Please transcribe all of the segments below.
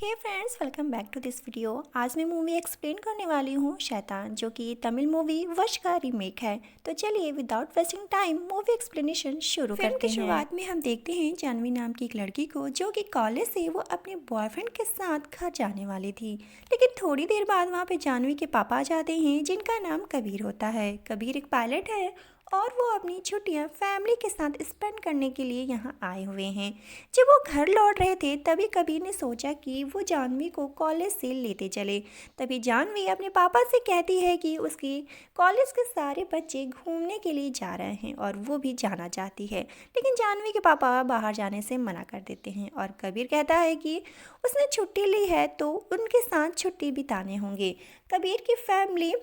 Hey friends, welcome back to this video. आज मैं movie explain करने वाली हूँ शैतान, जो कि तमिल मूवी वश का रीमेक है। तो चलिए without wasting time movie explanation शुरू करते हैं। फिल्म की शुरुआत में हम देखते हैं जानवी नाम की एक लड़की को, जो कि कॉलेज से वो अपने बॉयफ्रेंड के साथ घर जाने वाली थी। लेकिन थोड़ी देर बाद वहाँ पे जानवी के पापा आ जाते हैं, जिनका नाम कबीर होता है। कबीर एक पायलट है और वो अपनी छुट्टियां फैमिली के साथ स्पेंड करने के लिए यहाँ आए हुए हैं। जब वो घर लौट रहे थे तभी कबीर ने सोचा कि वो जानवी को कॉलेज से लेते चले। तभी जानवी अपने पापा से कहती है कि उसके कॉलेज के सारे बच्चे घूमने के लिए जा रहे हैं और वो भी जाना चाहती है। लेकिन जानवी के पापा बाहर जाने से मना कर देते हैं और कबीर कहता है कि उसने छुट्टी ली है तो उनके साथ छुट्टी बिताने होंगे। कबीर की फैमिली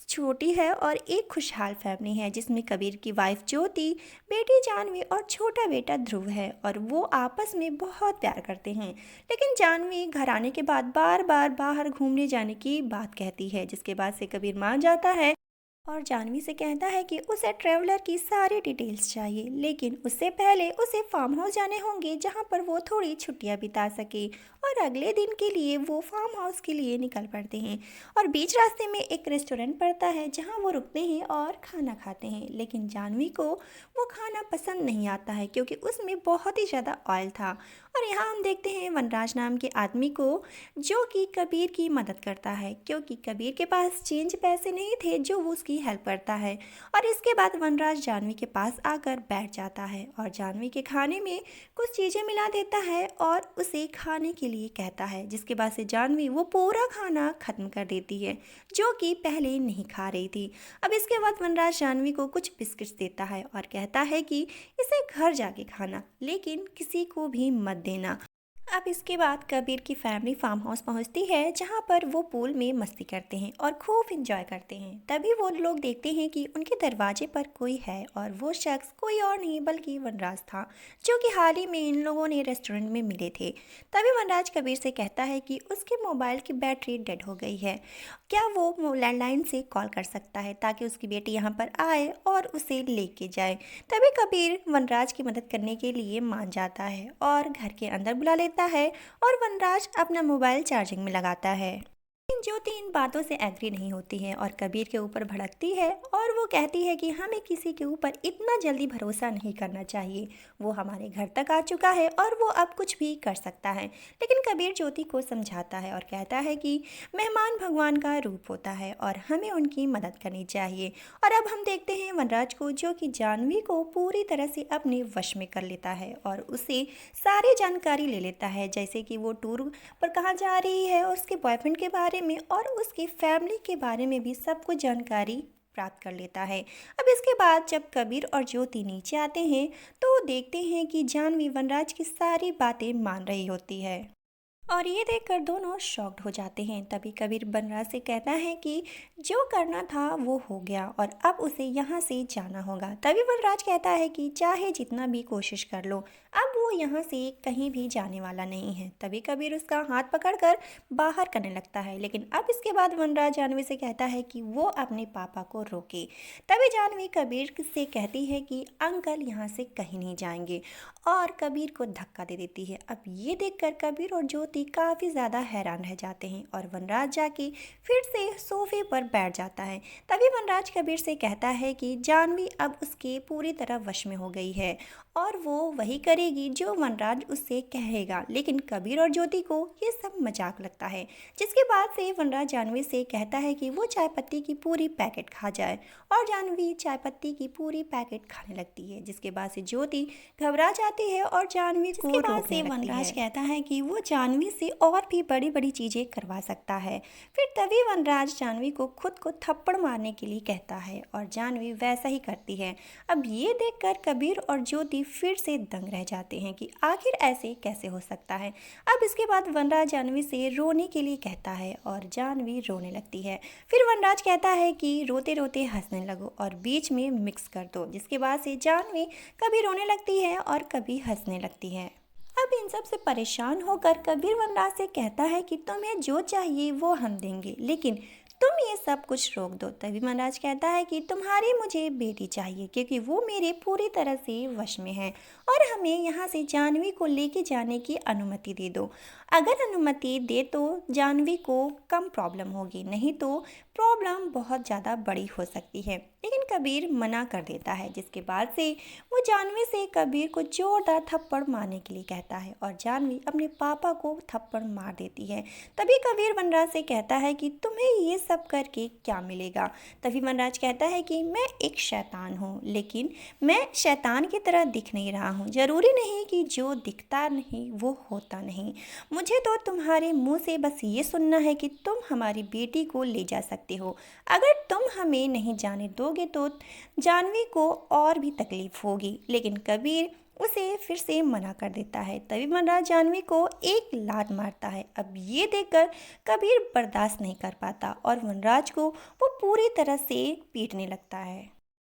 छोटी है और एक खुशहाल फैमिली है, जिसमें कबीर की वाइफ ज्योति, बेटी जानवी और छोटा बेटा ध्रुव है और वो आपस में बहुत प्यार करते हैं। लेकिन जानवी घर आने के बाद बार बार बाहर घूमने जाने की बात कहती है, जिसके बाद से कबीर मान जाता है और जानवी से कहता है कि उसे ट्रैवलर की सारी डिटेल्स चाहिए, लेकिन उससे पहले उसे फार्म हाउस जाने होंगे, जहां पर वो थोड़ी छुट्टियां बिता सके। और अगले दिन के लिए वो फार्म हाउस के लिए निकल पड़ते हैं और बीच रास्ते में एक रेस्टोरेंट पड़ता है, जहां वो रुकते हैं और खाना खाते हैं। लेकिन जानवी को वो खाना पसंद नहीं आता है, क्योंकि उसमें बहुत ही ज़्यादा ऑयल था। और यहाँ हम देखते हैं वनराज नाम के आदमी को, जो कि कबीर की मदद करता है, क्योंकि कबीर के पास चेंज पैसे नहीं थे जो वो उसकी हेल्प करता है। और इसके बाद वनराज जानवी के पास आकर बैठ जाता है और जानवी के खाने में कुछ चीज़ें मिला देता है और उसे खाने के लिए कहता है, जिसके बाद से जानवी वो पूरा खाना ख़त्म कर देती है, जो कि पहले नहीं खा रही थी। अब इसके बाद वनराज जानवी को कुछ बिस्किट्स देता है और कहता है कि इसे घर जाके खाना, लेकिन किसी को भी मत देना। अब इसके बाद कबीर की फैमिली फार्म हाउस पहुंचती है, जहां पर वो पूल में मस्ती करते हैं और खूब इंजॉय करते हैं। तभी वो लोग देखते हैं कि उनके दरवाजे पर कोई है और वो शख्स कोई और नहीं बल्कि वनराज था, जो कि हाल ही में इन लोगों ने रेस्टोरेंट में मिले थे। तभी वनराज कबीर से कहता है कि उसके मोबाइल की बैटरी डेड हो गई है, क्या वो लैंडलाइन से कॉल कर सकता है ताकि उसकी बेटी यहाँ पर आए और उसे लेके जाए। तभी कबीर वनराज की मदद करने के लिए मान जाता है और घर के अंदर बुला लेता है और वनराज अपना मोबाइल चार्जिंग में लगाता है। लेकिन ज्योति इन बातों से एग्री नहीं होती है और कबीर के ऊपर भड़कती है और वो कहती है कि हमें किसी के ऊपर इतना जल्दी भरोसा नहीं करना चाहिए। वो हमारे घर तक आ चुका है और वो अब कुछ भी कर सकता है। लेकिन कबीर ज्योति को समझाता है और कहता है कि मेहमान भगवान का रूप होता है और हमें उनकी मदद करनी चाहिए। और अब हम देखते हैं वनराज को, जो कि जानवी को पूरी तरह से अपने वश में कर लेता है और उसे सारी जानकारी ले लेता है, जैसे कि वो टूर पर कहाँ जा रही है और उसके बॉयफ्रेंड के बारे में और उसकी फैमिली के बारे में भी सब कुछ जानकारी प्राप्त कर लेता है। अब इसके बाद जब कबीर और ज्योति नीचे आते हैं तो देखते हैं कि जानवी वनराज की सारी बातें मान रही होती है और ये देखकर दोनों शॉक्ड हो जाते हैं। तभी कबीर वनराज से कहता है कि जो करना था वो हो गया और अब उसे यहाँ से जाना होगा। तभी वनराज कहता है कि चाहे जितना भी कोशिश कर लो, अब वो यहाँ से कहीं भी जाने वाला नहीं है। तभी कबीर उसका हाथ पकड़कर बाहर करने लगता है, लेकिन अब इसके बाद वनराज जानवी से कहता है कि वो अपने पापा को रोके। तभी जानवी कबीर से कहती है कि अंकल यहाँ से कहीं नहीं जाएंगे और कबीर को धक्का दे देती है। अब ये देखकर कबीर और ज्योति काफ़ी ज़्यादा हैरान रह जाते हैं और वनराज जाके फिर से सोफे पर बैठ जाता है। तभी वनराज कबीर से कहता है कि जानवी अब उसके पूरी तरह वश में हो गई है और वो वही करेगी जो वनराज उससे कहेगा। लेकिन कबीर और ज्योति को ये सब मजाक लगता है, जिसके बाद से वनराज जानवी से कहता है कि वो चाय पत्ती की पूरी पैकेट खा जाए और जानवी चाय पत्ती की पूरी पैकेट खाने लगती है, जिसके बाद से ज्योति घबरा जाती है और जानवी को रोकने लगती है। वनराज कहता है कि वो जानवी से और भी बड़ी बड़ी चीज़ें करवा सकता है। फिर तभी वनराज जानवी को खुद को थप्पड़ मारने के लिए कहता है और जानवी वैसा ही करती है। अब ये देखकर कबीर और ज्योति फिर से दंग रह जाते हैं कि आखिर ऐसे कैसे हो सकता है। अब इसके बाद वनराज जानवी से रोने के लिए कहता है और जानवी रोने लगती है। फिर वनराज कहता है कि रोते रोते हंसने लगो और बीच में मिक्स कर दो, जिसके बाद से जानवी कभी रोने लगती है और कभी हंसने लगती है। अब इन सब से परेशान होकर कबीर वनराज से कहता है कि तुम्हें जो चाहिए वो हम देंगे, लेकिन तुम ये सब कुछ रोक दो। तभी वनराज कहता है कि तुम्हारी मुझे बेटी चाहिए, क्योंकि वो मेरे पूरी तरह से वश में है और हमें यहाँ से जाह्नवी को लेके जाने की अनुमति दे दो। अगर अनुमति दे तो जाह्नवी को कम प्रॉब्लम होगी, नहीं तो प्रॉब्लम बहुत ज़्यादा बड़ी हो सकती है। लेकिन कबीर मना कर देता है, जिसके बाद से वो जाह्नवी से कबीर को जोरदार थप्पड़ मारने के लिए कहता है और जाह्नवी अपने पापा को थप्पड़ मार देती है। तभी कबीर वनराज से कहता है कि तुम्हें ये सब करके क्या मिलेगा। तभी वनराज कहता है कि मैं एक शैतान हूँ, लेकिन मैं शैतान की तरह दिख नहीं रहा हूँ। ज़रूरी नहीं कि जो दिखता नहीं वो होता नहीं। मुझे तो तुम्हारे मुंह से बस ये सुनना है कि तुम हमारी बेटी को ले जा सकते हो। अगर तुम हमें नहीं जाने दोगे तो जाह्नवी को और भी तकलीफ होगी। लेकिन कबीर उसे फिर से मना कर देता है। तभी वनराज जाह्नवी को एक लात मारता है। अब ये देखकर कबीर बर्दाश्त नहीं कर पाता और वनराज को वो पूरी तरह से पीटने लगता है।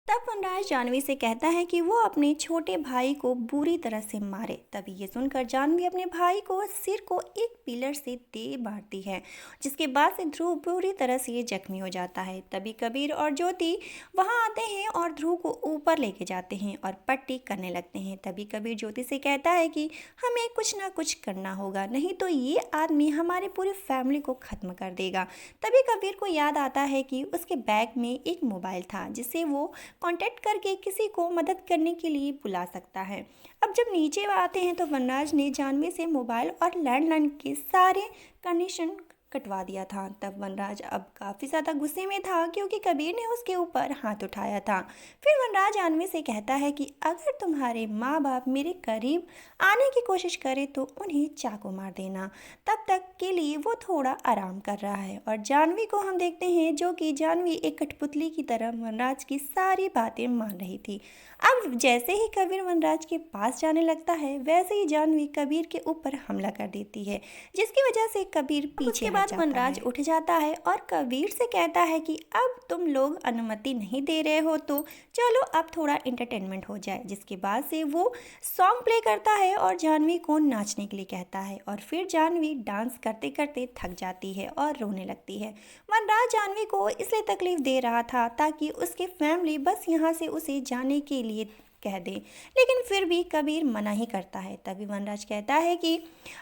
तब वनराज जाह्नवी से कहता है कि वो अपने छोटे भाई को बुरी तरह से मारे। तभी ये सुनकर जाह्नवी अपने भाई को सिर को एक पिलर से दे मारती है, जिसके बाद से ध्रुव बुरी तरह से जख्मी हो जाता है। तभी कबीर और ज्योति वहाँ आते हैं और ध्रुव को ऊपर लेके जाते हैं और पट्टी करने लगते हैं। तभी कबीर ज्योति से कहता है कि हमें कुछ ना कुछ करना होगा, नहीं तो ये आदमी हमारी पूरी फैमिली को ख़त्म कर देगा। तभी कबीर को याद आता है कि उसके बैग में एक मोबाइल था, जिससे वो कांटेक्ट करके किसी को मदद करने के लिए बुला सकता है। अब जब नीचे आते हैं तो वनराज ने जाह्नवी से मोबाइल और लैंडलाइन के सारे कनेक्शन कटवा दिया था। तब वनराज अब काफ़ी ज़्यादा गुस्से में था, क्योंकि कबीर ने उसके ऊपर हाथ उठाया था। फिर वनराज जाह्नवी से कहता है कि अगर तुम्हारे माँ बाप मेरे करीब आने की कोशिश करे तो उन्हें चाकू मार देना। तब तक के लिए वो थोड़ा आराम कर रहा है और जाह्नवी को हम देखते हैं, जो कि जाह्नवी एक कठपुतली की तरह वनराज की सारी बातें मान रही थी। अब जैसे ही कबीर वनराज के पास जाने लगता है, वैसे ही जाह्नवी कबीर के ऊपर हमला कर देती है, जिसकी वजह से कबीर पीछे हट जाता है। वनराज उठ जाता है और कबीर से कहता है कि अब तुम लोग अनुमति नहीं दे रहे हो तो चलो अब थोड़ा एंटरटेनमेंट हो जाए। जिसके बाद से वो सॉन्ग प्ले करता है और जाह्नवी को नाचने के लिए कहता है और फिर जाह्नवी डांस करते करते थक जाती है और रोने लगती है। वनराज जाह्नवी को इसलिए तकलीफ दे रहा था ताकि उसके फैमिली बस यहाँ से उसे जाने के लिए कह दे, लेकिन फिर भी कबीर मना ही करता है। तभी वनराज कहता है कि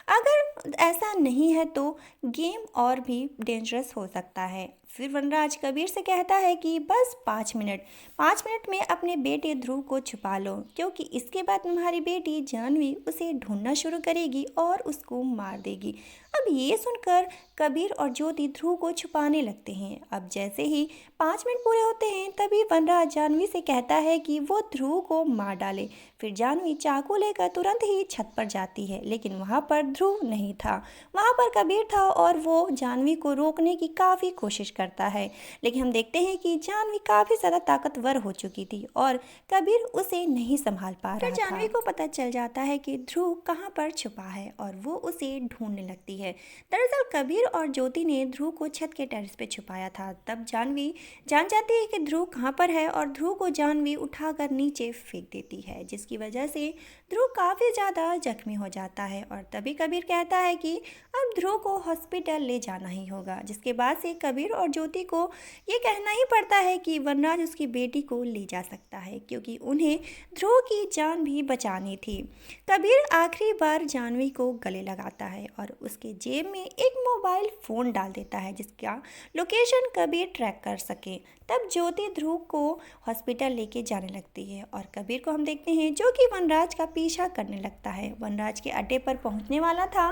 अगर ऐसा नहीं है तो गेम और भी डेंजरस हो सकता है। फिर वनराज कबीर से कहता है कि बस 5 मिनट में अपने बेटे ध्रुव को छुपा लो, क्योंकि इसके बाद तुम्हारी बेटी जाह्नवी उसे ढूंढना शुरू करेगी और उसको मार देगी। अब ये सुनकर कबीर और ज्योति ध्रुव को छुपाने लगते हैं। अब जैसे ही 5 मिनट पूरे होते हैं, तभी वनराज जाह्नवी से कहता है कि वो ध्रुव को मार डाले। फिर जाह्नवी चाकू लेकर तुरंत ही छत पर जाती है, लेकिन वहाँ पर ध्रुव नहीं था, वहाँ पर कबीर था और वो जाह्नवी को रोकने की काफ़ी कोशिश करता है। लेकिन हम देखते हैं कि जाह्नवी काफ़ी ज़्यादा ताकतवर हो चुकी थी और कबीर उसे नहीं संभाल पा रहा था। फिर जाह्नवी को पता चल जाता है कि ध्रुव कहाँ पर छुपा है और वो उसे ढूंढने लगती है। दरअसल कबीर और ज्योति ने ध्रुव को छत के टेरेस पे छुपाया था। तब जाह्नवी जान जाती है कि ध्रुव कहाँ पर है और ध्रुव को जाह्नवी उठाकर नीचे फेंक देती है, जिसकी वजह से ध्रुव काफ़ी ज़्यादा जख्मी हो जाता है। और तभी कबीर कहता है कि अब ध्रुव को हॉस्पिटल ले जाना ही होगा, जिसके बाद से कबीर और ज्योति को ये कहना ही पड़ता है कि वनराज उसकी बेटी को ले जा सकता है, क्योंकि उन्हें ध्रुव की जान भी बचानी थी। कबीर आखिरी बार जाह्नवी को गले लगाता है और उसके जेब में एक मोबाइल फ़ोन डाल देता है, जिसका लोकेशन कबीर ट्रैक कर सके। तब ज्योति ध्रुव को हॉस्पिटल लेके जाने लगती है और कबीर को हम देखते हैं, जो कि वनराज का पीछा करने लगता है। वनराज के अड्डे पर पहुंचने वाला था।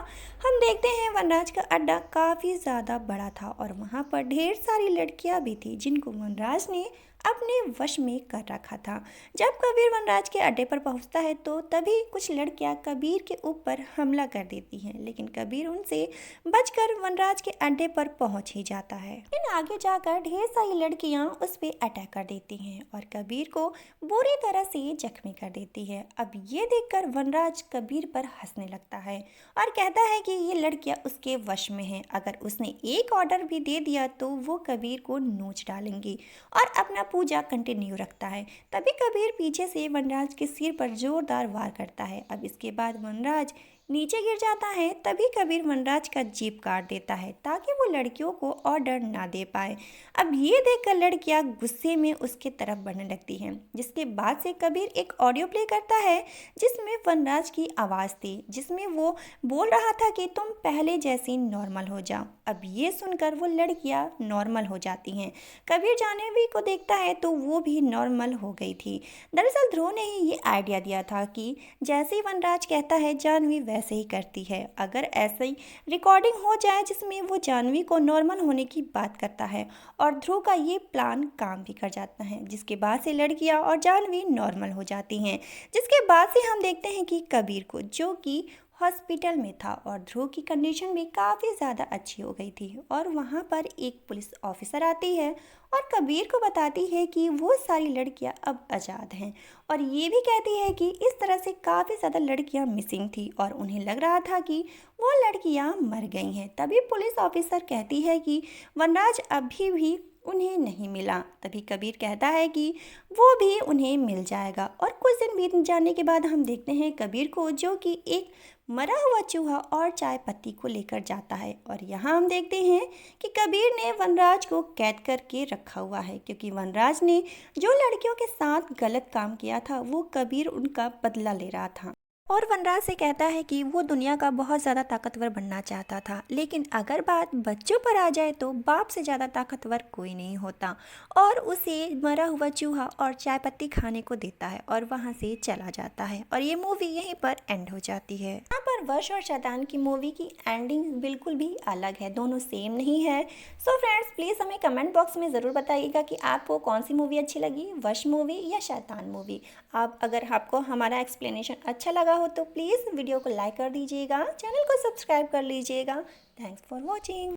हम देखते हैं वनराज का अड्डा काफ़ी ज़्यादा बड़ा था और वहाँ पर ढेर सारी लड़कियाँ भी थी, जिनको वनराज ने अपने वश में कर रखा था। जब कबीर वनराज के अड्डे पर पहुंचता है तो तभी कुछ लड़कियां कबीर के ऊपर हमला कर देती हैं, लेकिन कबीर उनसे बचकर वनराज के अड्डे पर पहुंच ही जाता है। लेकिन आगे जाकर ढेर सारी लड़कियां उस पर अटैक कर देती हैं और कबीर को बुरी तरह से जख्मी कर देती है। अब ये देखकर वनराज कबीर पर हंसने लगता है और कहता है कि ये लड़कियां उसके वश में हैं। अगर उसने एक ऑर्डर भी दे दिया तो वो कबीर को नोच डालेंगी और अपना पूजा कंटिन्यू रखता है। तभी कबीर पीछे से वनराज के सिर पर जोरदार वार करता है। अब इसके बाद वनराज नीचे गिर जाता है। तभी कबीर वनराज का जीभ काट देता है ताकि वो लड़कियों को ऑर्डर ना दे पाए। अब ये देखकर लड़कियां गुस्से में उसके तरफ बढ़ने लगती हैं, जिसके बाद से कबीर एक ऑडियो प्ले करता है जिसमें वनराज की आवाज़ थी, जिसमें वो बोल रहा था कि तुम पहले जैसी नॉर्मल हो जाओ। अब ये सुनकर वो लड़कियां नॉर्मल हो जाती हैं। कबीर जानवी को देखता है तो वो भी नॉर्मल हो गई थी। दरअसल ध्रुव ने ही ये आइडिया दिया था कि जैसे ही वनराज कहता है जानवी वैसे ही करती है। अगर ऐसे ही रिकॉर्डिंग हो जाए जिसमें वो जानवी को नॉर्मल होने की बात करता है और ध्रुव का ये प्लान काम भी कर जाता है, जिसके बाद से लड़कियां और जानवी नॉर्मल हो जाती हैं। जिसके बाद से हम देखते हैं कि कबीर को, जो कि हॉस्पिटल में था और ध्रुव की कंडीशन भी काफ़ी ज़्यादा अच्छी हो गई थी, और वहाँ पर एक पुलिस ऑफिसर आती है और कबीर को बताती है कि वो सारी लड़कियां अब आज़ाद हैं, और ये भी कहती है कि इस तरह से काफ़ी ज़्यादा लड़कियां मिसिंग थी और उन्हें लग रहा था कि वो लड़कियां मर गई हैं। तभी पुलिस ऑफिसर कहती है कि वनराज अभी भी उन्हें नहीं मिला। तभी कबीर कहता है कि वो भी उन्हें मिल जाएगा, और कुछ दिन बीत जाने के बाद हम देखते हैं कबीर को, जो कि एक मरा हुआ चूहा और चाय पत्ती को लेकर जाता है। और यहाँ हम देखते हैं कि कबीर ने वनराज को कैद करके रखा हुआ है, क्योंकि वनराज ने जो लड़कियों के साथ गलत काम किया था वो कबीर उनका बदला ले रहा था। और वनराज से कहता है कि वो दुनिया का बहुत ज़्यादा ताकतवर बनना चाहता था, लेकिन अगर बात बच्चों पर आ जाए तो बाप से ज़्यादा ताकतवर कोई नहीं होता, और उसे मरा हुआ चूहा और चाय पत्ती खाने को देता है और वहाँ से चला जाता है। और ये मूवी यहीं पर एंड हो जाती है। यहाँ पर वश और शैतान की मूवी की एंडिंग बिल्कुल भी अलग है, दोनों सेम नहीं है। सो फ्रेंड्स, प्लीज़ हमें कमेंट बॉक्स में ज़रूर बताइएगा कि आपको कौन सी मूवी अच्छी लगी, वश मूवी या शैतान मूवी। अगर आपको हमारा एक्सप्लेनेशन अच्छा लगा हो तो प्लीज़ वीडियो को लाइक कर दीजिएगा, चैनल को सब्सक्राइब कर लीजिएगा। Thanks for watching.